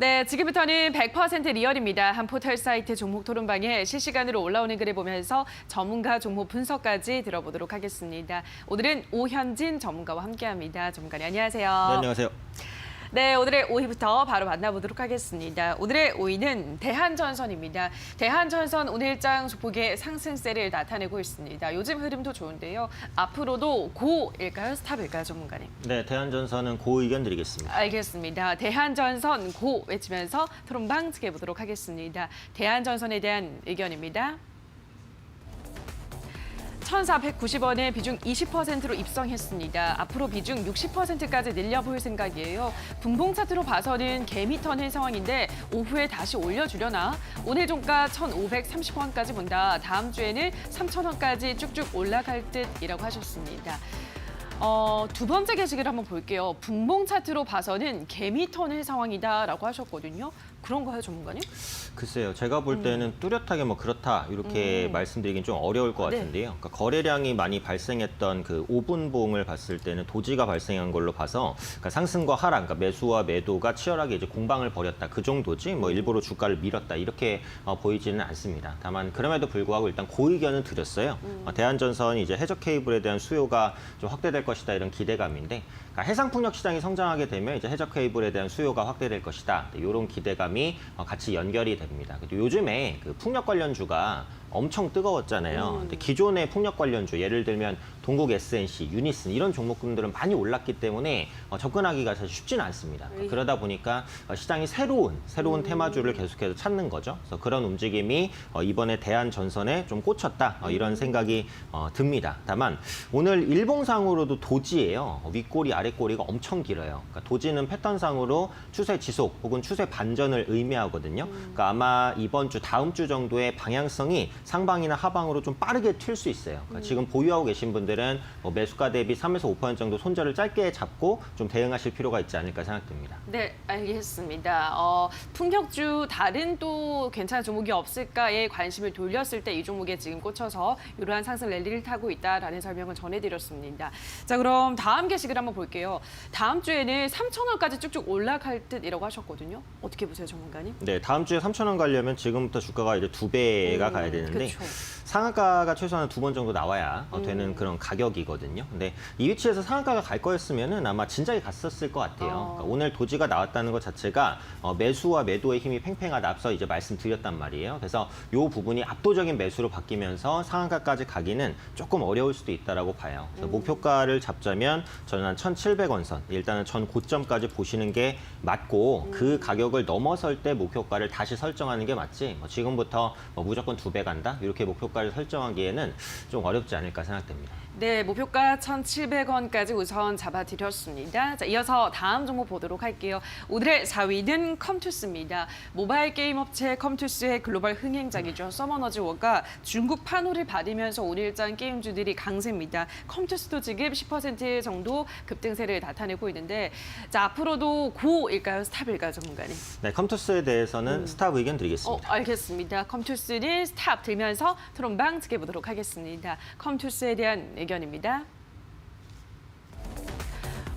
네, 지금부터는 100% 리얼입니다. 한 포털 사이트 종목 토론방에 실시간으로 올라오는 글을 보면서 전문가 종목 분석까지 들어보도록 하겠습니다. 오늘은 오현진 전문가와 함께합니다. 전문가님 안녕하세요. 네, 안녕하세요. 네, 오늘의 5위부터 바로 만나보도록 하겠습니다. 오늘의 5위는 대한전선입니다. 대한전선 오늘장 소폭의 상승세를 나타내고 있습니다. 요즘 흐름도 좋은데요. 앞으로도 고일까요? 스탑일까요, 전문가님? 네, 대한전선은 고 의견 드리겠습니다. 알겠습니다. 대한전선 고 외치면서 토론방 지켜보도록 하겠습니다. 대한전선에 대한 의견입니다. 1,490원에 비중 20%로 입성했습니다. 앞으로 비중 60%까지 늘려볼 생각이에요. 분봉 차트로 봐서는 개미턴의 상황인데 오후에 다시 올려주려나? 오늘 종가 1,530원까지 본다. 다음 주에는 3,000원까지 쭉쭉 올라갈 듯이라고 하셨습니다. 두 번째 게시글 한번 볼게요. 분봉 차트로 봐서는 개미턴의 상황이다라고 하셨거든요. 그런가요, 전문가님? 글쎄요, 제가 볼 때는 뚜렷하게 뭐 그렇다 이렇게 말씀드리긴 좀 어려울 것 같은데요. 그러니까 거래량이 많이 발생했던 그 5분봉을 봤을 때는 도지가 발생한 걸로 봐서 그러니까 상승과 하락, 그러니까 매수와 매도가 치열하게 이제 공방을 벌였다 그 정도지 뭐 일부러 주가를 밀었다 이렇게 보이지는 않습니다. 다만 그럼에도 불구하고 일단 고의견은 드렸어요. 대한전선이 이제 해적 케이블에 대한 수요가 좀 확대될 것이다 이런 기대감인데. 그러니까 해상풍력 시장이 성장하게 되면 이제 해적 케이블에 대한 수요가 확대될 것이다. 이런 기대감이 같이 연결이 됩니다. 그리고 요즘에 그 풍력 관련주가 엄청 뜨거웠잖아요. 근데 기존의 풍력 관련주, 예를 들면 동국 SNC, 유니슨 이런 종목군들은 많이 올랐기 때문에 접근하기가 사실 쉽지는 않습니다. 그러다 보니까 시장이 새로운 테마주를 계속해서 찾는 거죠. 그래서 그런 움직임이 이번에 대한전선에 좀 꽂혔다 이런 생각이 듭니다. 다만 오늘 일봉상으로도 도지예요. 윗꼬리, 아랫꼬리가 엄청 길어요. 그러니까 도지는 패턴상으로 추세 지속 혹은 추세 반전을 의미하거든요. 그러니까 아마 이번 주, 다음 주 정도의 방향성이 상방이나 하방으로 좀 빠르게 튈 수 있어요. 그러니까 지금 보유하고 계신 분들은 매수가 대비 3에서 5% 정도 손절을 짧게 잡고 좀 대응하실 필요가 있지 않을까 생각됩니다. 네, 알겠습니다. 풍력주 다른 또 괜찮은 종목이 없을까에 관심을 돌렸을 때 이 종목에 지금 꽂혀서 이러한 상승 랠리를 타고 있다라는 설명을 전해드렸습니다. 자, 그럼 다음 게시글 한번 볼게요. 다음 주에는 3,000원까지 쭉쭉 올라갈 듯이라고 하셨거든요. 어떻게 보세요, 전문가님? 네, 다음 주에 3,000원 가려면 지금부터 주가가 이제 2배가 가야 되는데 그쵸. 상한가가 최소한 2번 정도 나와야 되는 그런 가격이거든요. 근데 이 위치에서 상한가가 갈 거였으면은 아마 진작에 갔었을 것 같아요. 그러니까 오늘 도지가 나왔다는 것 자체가 매수와 매도의 힘이 팽팽하다 앞서 이제 말씀드렸단 말이에요. 그래서 이 부분이 압도적인 매수로 바뀌면서 상한가까지 가기는 조금 어려울 수도 있다라고 봐요. 그래서 목표가를 잡자면 저는 한 1,700원 선, 일단은 전 고점까지 보시는 게 맞고 그 가격을 넘어설 때 목표가를 다시 설정하는 게 맞지. 지금부터 무조건 2배 간다 이렇게 목표가를 설정하기에는 좀 어렵지 않을까 생각됩니다. 네, 목표가 1,700원까지 우선 잡아드렸습니다. 자, 이어서 다음 종목 보도록 할게요. 오늘의 4위는 컴투스입니다. 모바일 게임 업체 컴투스의 글로벌 흥행작이죠. 서머너즈워가 중국 판호를 받으면서 오늘장 게임주들이 강세입니다. 컴투스도 지금 10% 정도 급등세를 나타내고 있는데, 자, 앞으로도 고일까요? 스탑일까요, 전문가님? 네, 컴투스에 대해서는 스탑 의견 드리겠습니다. 알겠습니다. 컴투스는 스탑 들면서 토론방 지켜보도록 하겠습니다. 컴투스에 대한 의견입니다.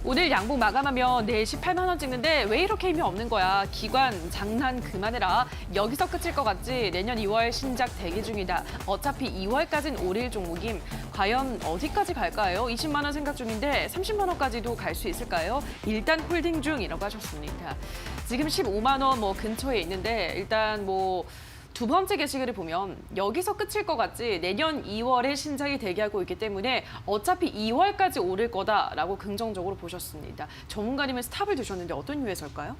오늘 양봉 마감하면 내일 18만 원 찍는데 왜 이렇게 힘이 없는 거야. 기관 장난 그만해라. 여기서 끝일 것 같지. 내년 2월 신작 대기 중이다. 어차피 2월까지는 오를 종목임. 과연 어디까지 갈까요? 20만 원 생각 중인데 30만 원까지도 갈 수 있을까요? 일단 홀딩 중이라고 하셨습니다. 지금 15만 원 근처에 있는데 일단 두 번째 게시글을 보면 여기서 끝일 것 같지 내년 2월에 신작이 대기하고 있기 때문에 어차피 2월까지 오를 거다라고 긍정적으로 보셨습니다. 전문가님은 스탑을 두셨는데 어떤 이유에서일까요?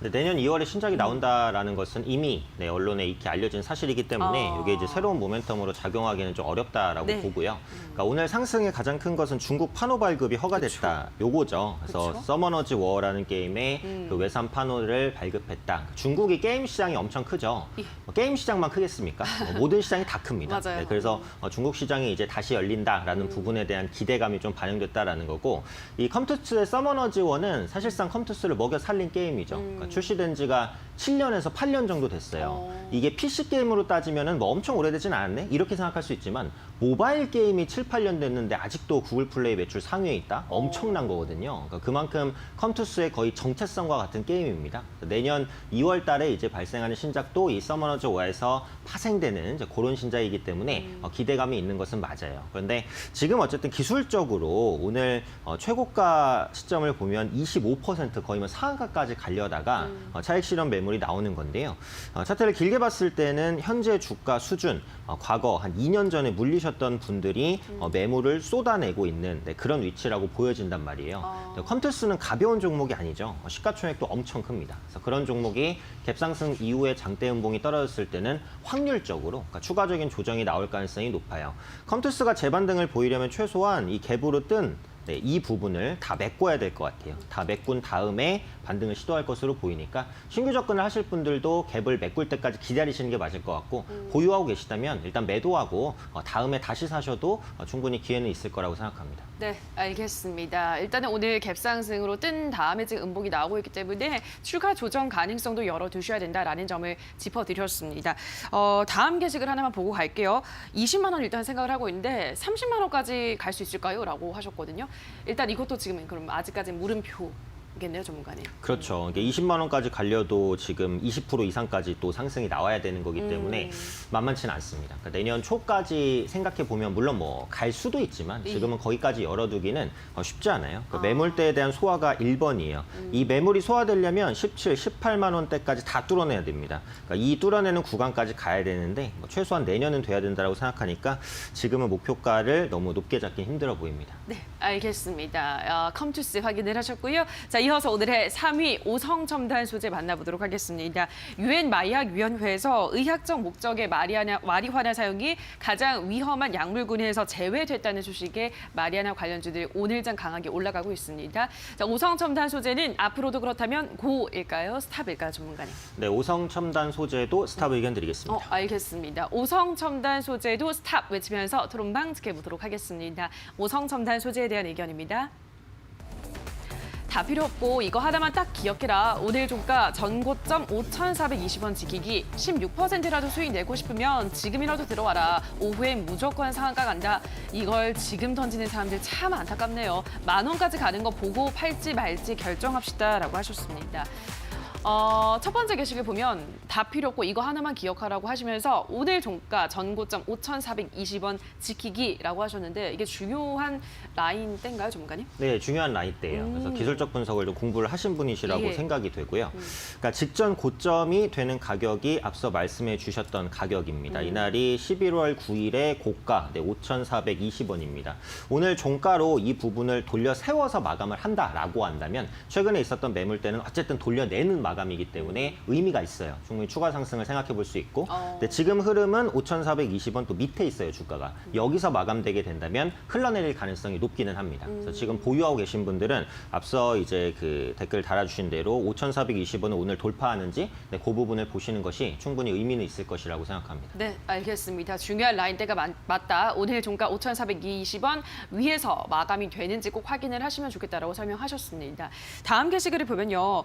네, 내년 2월에 신작이 나온다라는 것은 이미 언론에 익히 알려진 사실이기 때문에 이게 이제 새로운 모멘텀으로 작용하기는 좀 어렵다라고 보고요. 그러니까 오늘 상승의 가장 큰 것은 중국 판호 발급이 허가됐다. 요거죠. 그래서 서머너즈 워라는 게임의 그 외산 판호를 발급했다. 중국이 게임 시장이 엄청 크죠. 게임 시장만 크겠습니까? 모든 시장이 다 큽니다. 맞아요. 네, 그래서 중국 시장이 이제 다시 열린다라는 부분에 대한 기대감이 좀 반영됐다라는 거고, 이 컴투스의 서머너즈 워는 사실상 컴투스를 먹여 살린 게임이죠. 그러니까 출시된 지가 7년에서 8년 정도 됐어요. 이게 PC 게임으로 따지면은 엄청 오래되진 않았네? 이렇게 생각할 수 있지만 모바일 게임이 7, 8년 됐는데 아직도 구글 플레이 매출 상위에 있다? 엄청난 거거든요. 그러니까 그만큼 컴투스의 거의 정체성과 같은 게임입니다. 내년 2월 달에 이제 발생하는 신작도 이 서머너즈 5에서 파생되는 이제 그런 신작이기 때문에 기대감이 있는 것은 맞아요. 그런데 지금 어쨌든 기술적으로 오늘 최고가 시점을 보면 25% 거의 뭐 상한가까지 가려다가 차익 실현 매물이 나오는 건데요. 차트를 길게 봤을 때는 현재 주가 수준, 과거 한 2년 전에 물리셨던 분들이 매물을 쏟아내고 있는 그런 위치라고 보여진단 말이에요. 컴투스는 가벼운 종목이 아니죠. 시가총액도 엄청 큽니다. 그래서 그런 종목이 갭상승 이후에 장대 음봉이 떨어졌을 때는 확률적으로 그러니까 추가적인 조정이 나올 가능성이 높아요. 컴투스가 재반등을 보이려면 최소한 이 갭으로 뜬 이 부분을 다 메꿔야 될 것 같아요. 다 메꾼 다음에 반등을 시도할 것으로 보이니까 신규 접근을 하실 분들도 갭을 메꿀 때까지 기다리시는 게 맞을 것 같고 보유하고 계시다면 일단 매도하고 다음에 다시 사셔도 충분히 기회는 있을 거라고 생각합니다. 네, 알겠습니다. 일단은 오늘 갭상승으로 뜬 다음에 지금 음봉이 나오고 있기 때문에 추가 조정 가능성도 열어두셔야 된다라는 점을 짚어드렸습니다. 다음 게시글 하나만 보고 갈게요. 20만 원 일단 생각을 하고 있는데 30만 원까지 갈 수 있을까요? 라고 하셨거든요. 일단 이것도 지금 그럼 아직까지는 물음표겠네요, 전문가님. 그렇죠. 이게 20만 원까지 갈려도 지금 20% 이상까지 또 상승이 나와야 되는 거기 때문에 만만치는 않습니다. 그러니까 내년 초까지 생각해 보면 물론 뭐 갈 수도 있지만 지금은 거기까지 열어두기는 쉽지 않아요. 그러니까 매물대에 대한 소화가 1번이에요. 이 매물이 소화되려면 17, 18만 원대까지 다 뚫어내야 됩니다. 그러니까 이 뚫어내는 구간까지 가야 되는데 최소한 내년은 돼야 된다고 생각하니까 지금은 목표가를 너무 높게 잡기 힘들어 보입니다. 네, 알겠습니다. 컴투스 확인을 하셨고요. 자, 이어서 오늘의 3위 오성첨단 소재 만나보도록 하겠습니다. 유엔 마약위원회에서 의학적 목적의 마리화나 사용이 가장 위험한 약물군에서 제외됐다는 소식에 마리화나 관련주들이 오늘장 강하게 올라가고 있습니다. 자, 오성첨단 소재는 앞으로도 그렇다면 고일까요? 스탑일까요, 전문가님? 네, 오성첨단 소재도 스탑 의견 드리겠습니다. 알겠습니다. 오성첨단 소재도 스탑 외치면서 토론방 지켜보도록 하겠습니다. 오성첨단 소재에 대한 의견입니다. 다 필요 없고 이거 하나만 딱 기억해라. 오늘 종가 전고점 5,420원 지키기 16%라도 수익 내고 싶으면 지금이라도 들어와라. 오후엔 무조건 상한가 간다. 이걸 지금 던지는 사람들 참 안타깝네요. 10,000원까지 가는 거 보고 팔지 말지 결정합시다라고 하셨습니다. 첫 번째 게시글 보면 다 필요 없고 이거 하나만 기억하라고 하시면서 오늘 종가 전고점 5,420원 지키기라고 하셨는데 이게 중요한 라인대인가요, 전문가님? 네, 중요한 라인대예요. 그래서 기술적 분석을 좀 공부를 하신 분이시라고 예. 생각이 되고요. 그러니까 직전 고점이 되는 가격이 앞서 말씀해 주셨던 가격입니다. 이날이 11월 9일의 고가 5,420원입니다. 오늘 종가로 이 부분을 돌려 세워서 마감을 한다라고 한다면 최근에 있었던 매물대는 어쨌든 돌려내는 마감이기 때문에 의미가 있어요. 충분히 추가 상승을 생각해 볼 수 있고 근데 지금 흐름은 5,420원 또 밑에 있어요, 주가가. 여기서 마감되게 된다면 흘러내릴 가능성이 높기는 합니다. 그래서 지금 보유하고 계신 분들은 앞서 이제 그 댓글 달아주신 대로 5,420원을 오늘 돌파하는지 그 부분을 보시는 것이 충분히 의미는 있을 것이라고 생각합니다. 네, 알겠습니다. 중요한 라인대가 맞다. 오늘 종가 5,420원 위에서 마감이 되는지 꼭 확인을 하시면 좋겠다라고 설명하셨습니다. 다음 게시글을 보면요.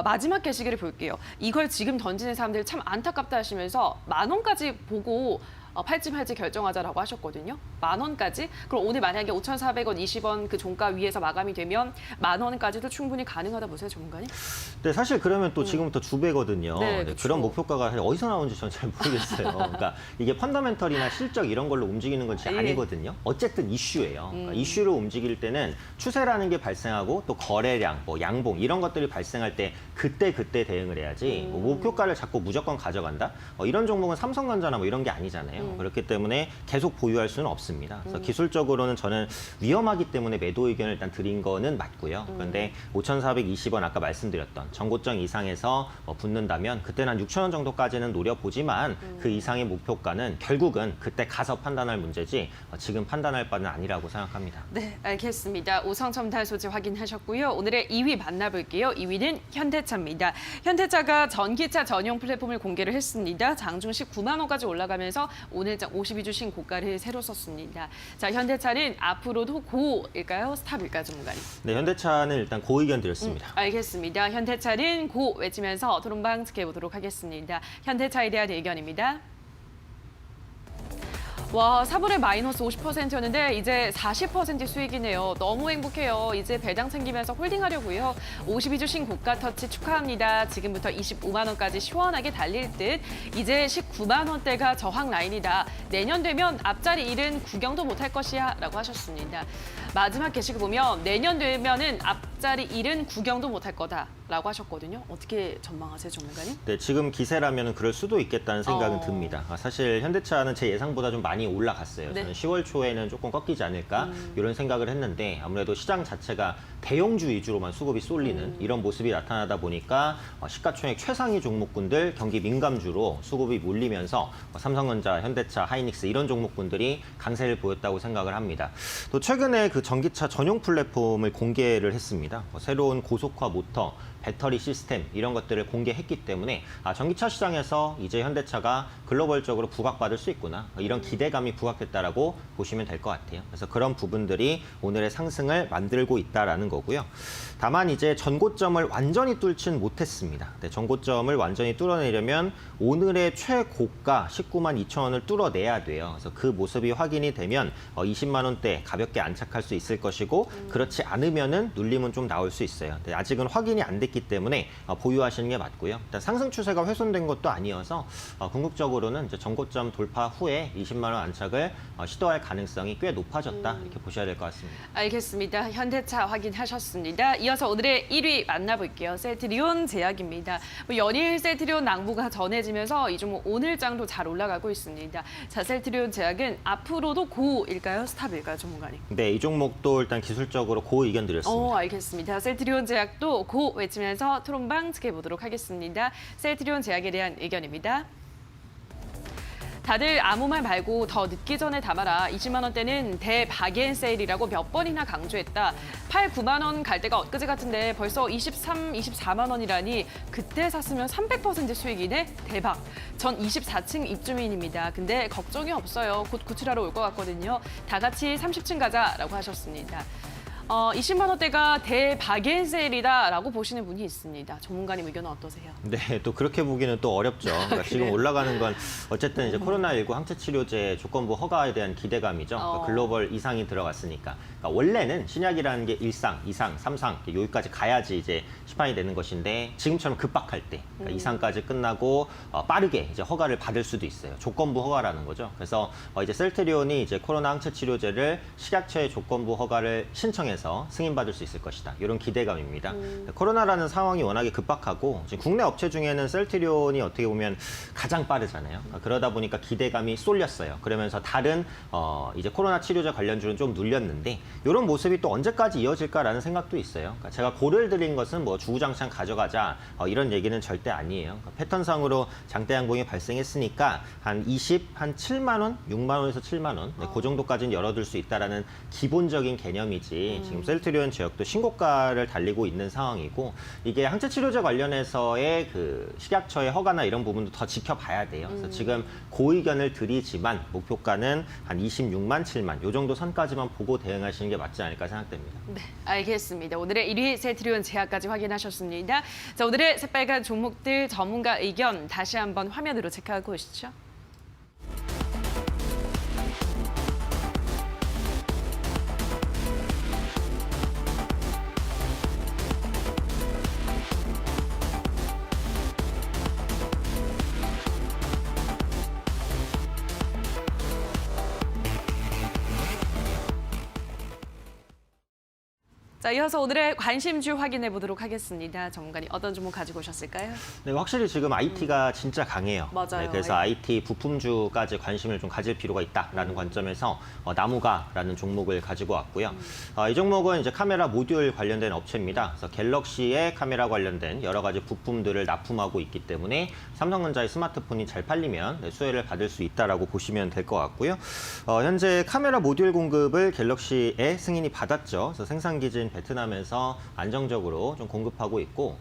마지막 게시글을 볼게요. 이걸 지금 던지는 사람들 참 안타깝다 하시면서 10,000원까지 보고 팔지 말지 결정하자라고 하셨거든요. 10,000원까지? 그럼 오늘 만약에 5,400원, 20원 그 종가 위에서 마감이 되면 10,000원까지도 충분히 가능하다 보세요, 전문가님? 네, 사실 그러면 또 지금부터 두 배거든요. 네, 네, 그렇죠. 그런 목표가가 사실 어디서 나오는지 저는 잘 모르겠어요. 그러니까 이게 펀더멘털이나 실적 이런 걸로 움직이는 건 진짜 예. 아니거든요. 어쨌든 이슈예요. 그러니까 이슈로 움직일 때는 추세라는 게 발생하고 또 거래량, 뭐 양봉 이런 것들이 발생할 때 그때 대응을 해야지 뭐 목표가를 자꾸 무조건 가져간다? 이런 종목은 삼성전자나 뭐 이런 게 아니잖아요. 그렇기 때문에 계속 보유할 수는 없습니다. 그래서 기술적으로는 저는 위험하기 때문에 매도 의견을 일단 드린 거는 맞고요. 그런데 5,420원 아까 말씀드렸던 전고점 이상에서 붙는다면 그때는 한 6,000원 정도까지는 노려보지만 그 이상의 목표가는 결국은 그때 가서 판단할 문제지 지금 판단할 바는 아니라고 생각합니다. 네, 알겠습니다. 오성첨단 소재 확인하셨고요. 오늘의 2위 만나볼게요. 2위는 현대차입니다. 현대차가 전기차 전용 플랫폼을 공개를 했습니다. 장중 19만 원까지 올라가면서 오늘장 52주 신고가를 새로 썼습니다. 자, 현대차는 앞으로도 고일까요? 스탑일까요, 전문가님? 네, 현대차는 일단 고 의견 드렸습니다. 알겠습니다. 현대차는 고 외치면서 토론방 지켜보도록 하겠습니다. 현대차에 대한 의견입니다. 와, 4분의 마이너스 50%였는데 이제 40% 수익이네요. 너무 행복해요. 이제 배당 챙기면서 홀딩하려고요. 52주 신고가 터치 축하합니다. 지금부터 25만 원까지 시원하게 달릴 듯. 이제 19만 원대가 저항 라인이다. 내년 되면 앞자리 일은 구경도 못할 것이야 라고 하셨습니다. 마지막 게시글 보면 내년 되면은 앞자리 일은 구경도 못할 거다라고 하셨거든요. 어떻게 전망하세요, 전문가님? 네, 지금 기세라면 그럴 수도 있겠다는 생각은 듭니다. 사실 현대차는 제 예상보다 좀 많이 올라갔어요. 네. 저는 10월 초에는 조금 꺾이지 않을까 이런 생각을 했는데 아무래도 시장 자체가 대형주 위주로만 수급이 쏠리는 이런 모습이 나타나다 보니까 시가총액 최상위 종목군들 경기 민감주로 수급이 몰리면서 삼성전자, 현대차, 하이닉스 이런 종목군들이 강세를 보였다고 생각을 합니다. 또 최근에 그 전기차 전용 플랫폼을 공개를 했습니다. 새로운 고속화 모터, 배터리 시스템 이런 것들을 공개했기 때문에 전기차 시장에서 이제 현대차가 글로벌적으로 부각받을 수 있구나 이런 기대감이 부각됐다라고 보시면 될 것 같아요. 그래서 그런 부분들이 오늘의 상승을 만들고 있다라는 거고요. 다만 이제 전고점을 완전히 뚫지는 못했습니다. 네, 전고점을 완전히 뚫어내려면 오늘의 최고가 19만 2천 원을 뚫어내야 돼요. 그래서 그 모습이 확인이 되면 20만 원대 가볍게 안착할 수 있을 것이고 그렇지 않으면은 눌림은 좀 나올 수 있어요. 네, 아직은 확인이 안 됐기 때문에 보유하시는 게 맞고요. 일단 상승 추세가 훼손된 것도 아니어서 궁극적으로는 이제 전고점 돌파 후에 20만 원 안착을 시도할 가능성이 꽤 높아졌다 이렇게 보셔야 될 것 같습니다. 알겠습니다. 현대차 확인하셨습니다. 이어서 오늘의 1위 만나볼게요. 셀트리온 제약입니다. 연일 셀트리온 낭보가 전해지면서 이 종목 오늘장도 잘 올라가고 있습니다. 자, 셀트리온 제약은 앞으로도 고일까요? 스탑일까요, 전문가님? 네, 이 종목도 일단 기술적으로 고 의견 드렸습니다. 알겠습니다. 셀트리온 제약도 고 외치면서 토론방 지켜보도록 하겠습니다. 셀트리온 제약에 대한 의견입니다. 다들 아무 말 말고 더 늦기 전에 담아라. 20만 원대는 대바겐 세일이라고 몇 번이나 강조했다. 8, 9만 원 갈 때가 엊그제 같은데 벌써 23, 24만 원이라니 그때 샀으면 300% 수익이네? 대박. 전 24층 입주민입니다. 근데 걱정이 없어요. 곧 구출하러 올 것 같거든요. 다 같이 30층 가자라고 하셨습니다. 20만 원대가 대바겐 세일이다라고 보시는 분이 있습니다. 전문가님 의견은 어떠세요? 네, 또 그렇게 보기는 또 어렵죠. 그러니까 지금 올라가는 건 어쨌든 이제 코로나19 항체 치료제 조건부 허가에 대한 기대감이죠. 그러니까 글로벌 이상이 들어갔으니까. 그러니까 원래는 신약이라는 게 1상, 2상, 3상 여기까지 가야지 이제 시판이 되는 것인데 지금처럼 급박할 때 그러니까 2상까지 끝나고 빠르게 이제 허가를 받을 수도 있어요. 조건부 허가라는 거죠. 그래서 이제 셀트리온이 이제 코로나 항체 치료제를 식약처의 조건부 허가를 신청해서 승인받을 수 있을 것이다. 이런 기대감입니다. 코로나라는 상황이 워낙에 급박하고 지금 국내 업체 중에는 셀트리온이 어떻게 보면 가장 빠르잖아요. 그러다 보니까 기대감이 쏠렸어요. 그러면서 다른 이제 코로나 치료제 관련주는 좀 눌렸는데 이런 모습이 또 언제까지 이어질까라는 생각도 있어요. 그러니까 제가 고를 드린 것은 뭐 주구장창 가져가자 이런 얘기는 절대 아니에요. 그러니까 패턴상으로 장대 양봉이 발생했으니까 한 7만 원, 6만 원에서 7만 원 그 정도까지는 열어둘 수 있다라는 기본적인 개념이지 지금 셀트리온 제약도 신고가를 달리고 있는 상황이고 이게 항체 치료제 관련해서의 그 식약처의 허가나 이런 부분도 더 지켜봐야 돼요. 그래서 지금 고의견을 드리지만 목표가는 한 26만 7만 요 정도 선까지만 보고 대응하시는 게 맞지 않을까 생각됩니다. 네, 알겠습니다. 오늘의 1위 셀트리온 제약까지 확인하셨습니다. 자, 오늘의 새빨간 종목들 전문가 의견 다시 한번 화면으로 체크하고 오시죠. 자, 이어서 오늘의 관심주 확인해 보도록 하겠습니다. 전문가님 어떤 종목 가지고 오셨을까요? 네, 확실히 지금 IT가 진짜 강해요. 맞아요. 네, 그래서 IT 부품주까지 관심을 좀 가질 필요가 있다라는 관점에서 나무가라는 종목을 가지고 왔고요. 이 종목은 이제 카메라 모듈 관련된 업체입니다. 그래서 갤럭시의 카메라 관련된 여러 가지 부품들을 납품하고 있기 때문에 삼성전자의 스마트폰이 잘 팔리면 수혜를 받을 수 있다라고 보시면 될 것 같고요. 현재 카메라 모듈 공급을 갤럭시에 승인이 받았죠. 그래서 생산 기지인 베트남에서 안정적으로 좀 공급하고 있고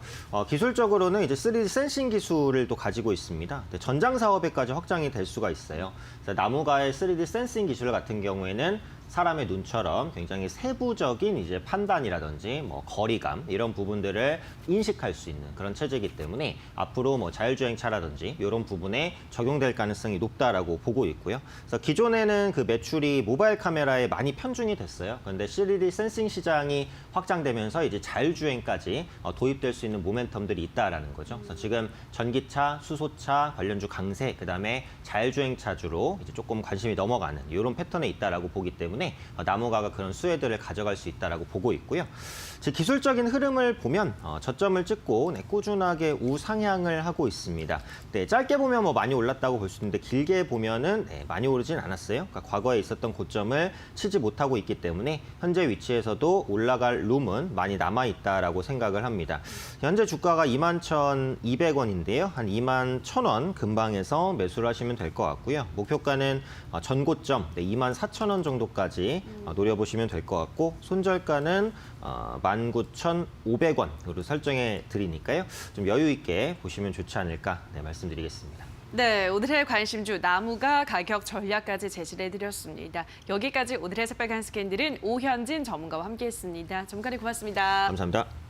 기술적으로는 이제 3D 센싱 기술을 또 가지고 있습니다. 전장 사업에까지 확장이 될 수가 있어요. 그래서 나무가의 3D 센싱 기술 같은 경우에는 사람의 눈처럼 굉장히 세부적인 이제 판단이라든지 뭐 거리감 이런 부분들을 인식할 수 있는 그런 체제이기 때문에 앞으로 뭐 자율주행차라든지 이런 부분에 적용될 가능성이 높다라고 보고 있고요. 그래서 기존에는 그 매출이 모바일 카메라에 많이 편중이 됐어요. 그런데 3D 센싱 시장이 확장되면서 이제 자율주행까지 도입될 수 있는 모멘텀들이 있다라는 거죠. 그래서 지금 전기차, 수소차, 관련주 강세, 그다음에 자율주행차주로 이제 조금 관심이 넘어가는 이런 패턴에 있다라고 보기 때문에 나무가가 그런 수혜들을 가져갈 수 있다라고 보고 있고요. 기술적인 흐름을 보면 저점을 찍고 꾸준하게 우상향을 하고 있습니다. 네, 짧게 보면 뭐 많이 올랐다고 볼 수 있는데 길게 보면은 많이 오르진 않았어요. 그러니까 과거에 있었던 고점을 치지 못하고 있기 때문에 현재 위치에서도 올라갈 룸은 많이 남아 있다라고 생각을 합니다. 현재 주가가 21,200원인데요. 한 21,000원 근방에서 매수를 하시면 될 것 같고요. 목표가는 전고점 24,000원 정도까지 노려보시면 될 것 같고 손절가는 19,500원으로 설정해 드리니까요. 좀 여유 있게 보시면 좋지 않을까 말씀드리겠습니다. 네, 오늘의 관심주 나무가 가격 전략까지 제시를 해드렸습니다. 여기까지 오늘의 새빨간 스캔들은 오현진 전문가와 함께했습니다. 전문가님 고맙습니다. 감사합니다.